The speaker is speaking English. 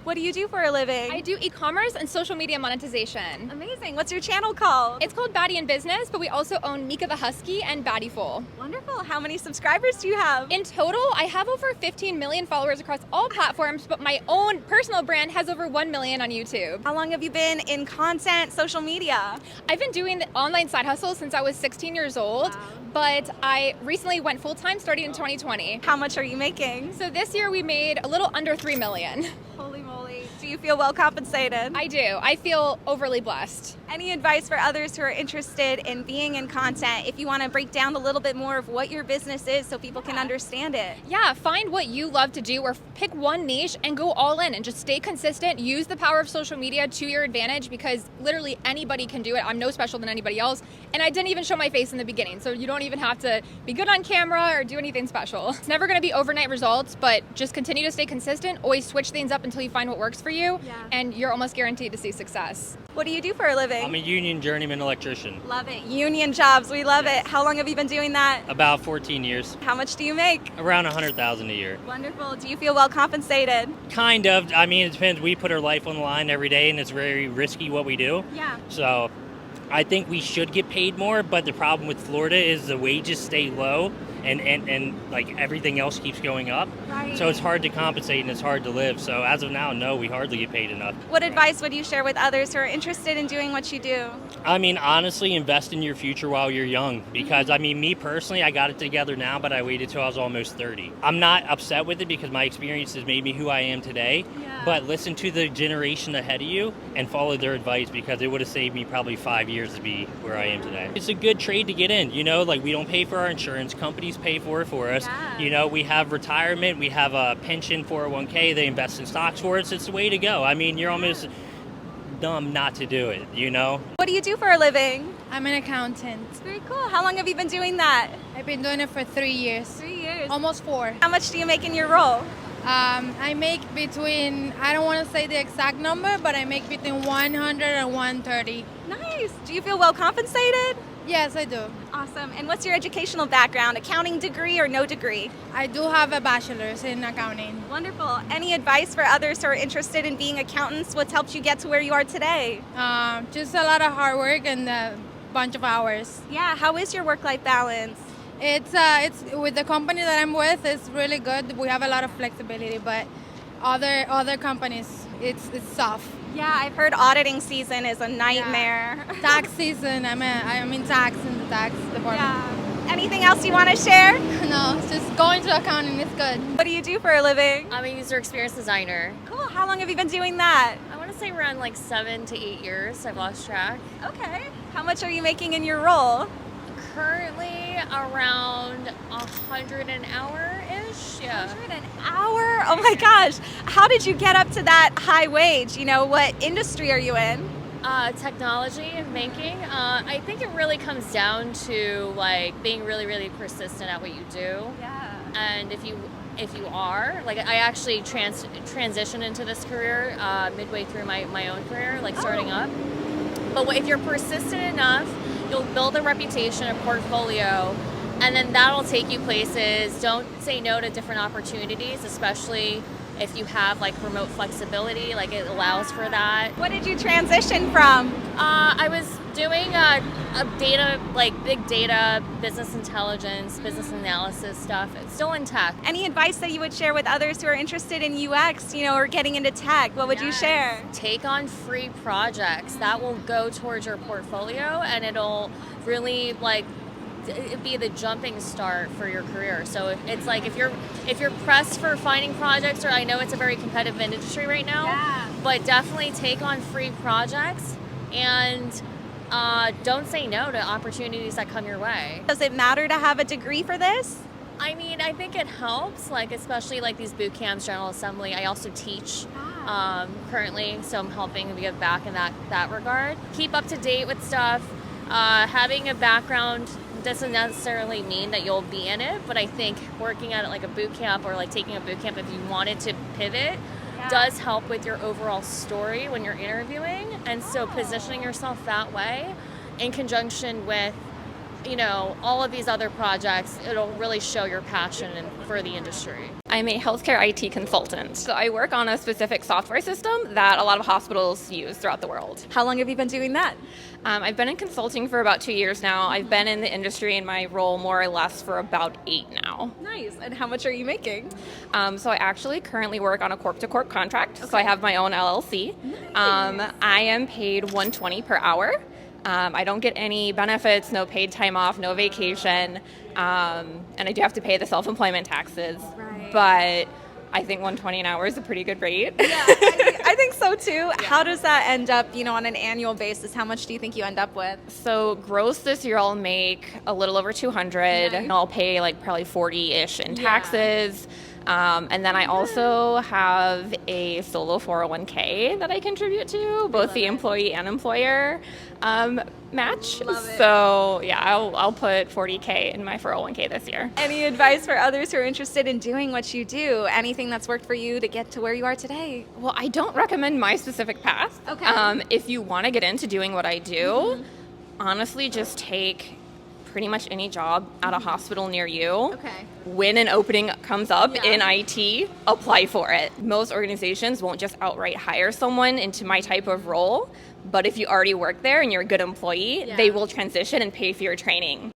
What do you do for a living? I do e-commerce and social media monetization. Amazing. What's your channel called? It's called Baddie in Business, but we also own Mika the Husky and Baddie Full. Wonderful. How many subscribers do you have? In total, I have over 15 million followers across all platforms, but my own personal brand has over 1 million on YouTube. How long have you been in content, social media? I've been doing the online side hustle since I was 16 years old, but I recently went full-time starting in 2020. How much are you making? So this year we made a little under 3 million. Holy moly. Do you feel well compensated? I do. I feel overly blessed. Any advice for others who are interested in being in content, if you want to break down a little bit more of what your business is so people can understand it? Yeah, find what you love to do or pick one niche and go all in and just stay consistent. Use the power of social media to your advantage because literally anybody can do it. I'm no special than anybody else. And I didn't even show my face in the beginning, so you don't even have to be good on camera or do anything special. It's never going to be overnight results, but just continue to stay consistent. Always switch things up until you find what works for you, and you're almost guaranteed to see success. What do you do for a living? I'm a union journeyman electrician. Love it. Union jobs, we love it. How long have you been doing that? About 14 years. How much do you make? Around 100,000 a year. Wonderful. Do you feel well compensated? Kind of. I mean, it depends. We put our life on the line every day, and it's very risky what we do. Yeah. So I think we should get paid more, but the problem with Florida is the wages stay low and like everything else keeps going up. Right. So it's hard to compensate and it's hard to live. So as of now, no, we hardly get paid enough. What advice would you share with others who are interested in doing what you do? I mean, honestly, invest in your future while you're young because, I mean, me personally, I got it together now, but I waited till I was almost 30. I'm not upset with it because my experience has made me who I am today, but listen to the generation ahead of you and follow their advice because it would have saved me probably 5 years to be where I am today. It's a good trade to get in, you know, like we don't pay for our insurance, companies pay for it for us. You know, we have retirement, we have a pension, 401k, they invest in stocks for us. It's the way to go. I mean, you're almost dumb not to do it, you know? What do you do for a living? I'm an accountant. It's very cool. How long have you been doing that? I've been doing it for 3 years. 3 years. Almost 4. How much do you make in your role? I make between, I don't want to say the exact number, but I make between 100 and 130. Nice. Do you feel well compensated? Yes, I do. Awesome. And what's your educational background? Accounting degree or no degree? I do have a bachelor's in accounting. Wonderful. Any advice for others who are interested in being accountants? What's helped you get to where you are today? Just a lot of hard work and a bunch of hours. Yeah. How is your work-life balance? It's with the company that I'm with, it's really good. We have a lot of flexibility, but other companies, it's tough. Yeah, I've heard auditing season is a nightmare. Yeah. Tax season, I'm in tax in the tax department. Yeah. Anything else you want to share? No, it's just going to accounting, it's good. What do you do for a living? I'm a user experience designer. Cool. How long have you been doing that? I want to say around like 7 to 8 years. I've lost track. Okay. How much are you making in your role? Currently around 100 an hour-ish. Yeah. 100 an hour? Oh my gosh. How did you get up to that high wage? You know, what industry are you in? Technology and banking. I think it really comes down to like being really, really persistent at what you do. Yeah. And if you are, like I actually transitioned into this career midway through my own career, like starting up. But if you're persistent enough, you'll build a reputation, a portfolio, and then that'll take you places. Don't say no to different opportunities, especially if you have like remote flexibility, like it allows for that. What did you transition from? I was doing a data, like big data, business intelligence, business analysis stuff. It's still in tech. Any advice that you would share with others who are interested in UX, you know, or getting into tech? What would you share? Take on free projects. That will go towards your portfolio and it'll really like be the jumping start for your career. So it's like if you're pressed for finding projects, or I know it's a very competitive industry right now, but definitely take on free projects and don't say no to opportunities that come your way. Does it matter to have a degree for this? I mean, I think it helps, like especially like these boot camps, General Assembly. I also teach currently, so I'm helping to give back in that regard. Keep up to date with stuff. Having a background doesn't necessarily mean that you'll be in it, but I think working at it like a boot camp or like taking a boot camp if you wanted to pivot does help with your overall story when you're interviewing. And so positioning yourself that way in conjunction with you know, all of these other projects, it'll really show your passion for the industry. I'm a healthcare IT consultant. So I work on a specific software system that a lot of hospitals use throughout the world. How long have you been doing that? I've been in consulting for about 2 years now. I've been in the industry in my role more or less for about 8 now. Nice. And how much are you making? So I actually currently work on a corp-to-corp contract. So I have my own LLC. I am paid $120 per hour. I don't get any benefits, no paid time off, no vacation, and I do have to pay the self-employment taxes. Right. But I think $120 an hour is a pretty good rate. Yeah, I think so too. Yeah. How does that end up, you know, on an annual basis? How much do you think you end up with? So gross this year I'll make a little over 200, and I'll pay like probably 40-ish in taxes. And then I also have a solo 401k that I contribute to, both the employee and employer match. So yeah, I'll put 40K in my 401k this year. Any advice for others who are interested in doing what you do? Anything that's worked for you to get to where you are today? Well, I don't recommend my specific path. Okay. If you want to get into doing what I do, honestly, just take pretty much any job at a hospital near you. Okay. When an opening comes up in IT, apply for it. Most organizations won't just outright hire someone into my type of role, but if you already work there and you're a good employee, they will transition and pay for your training.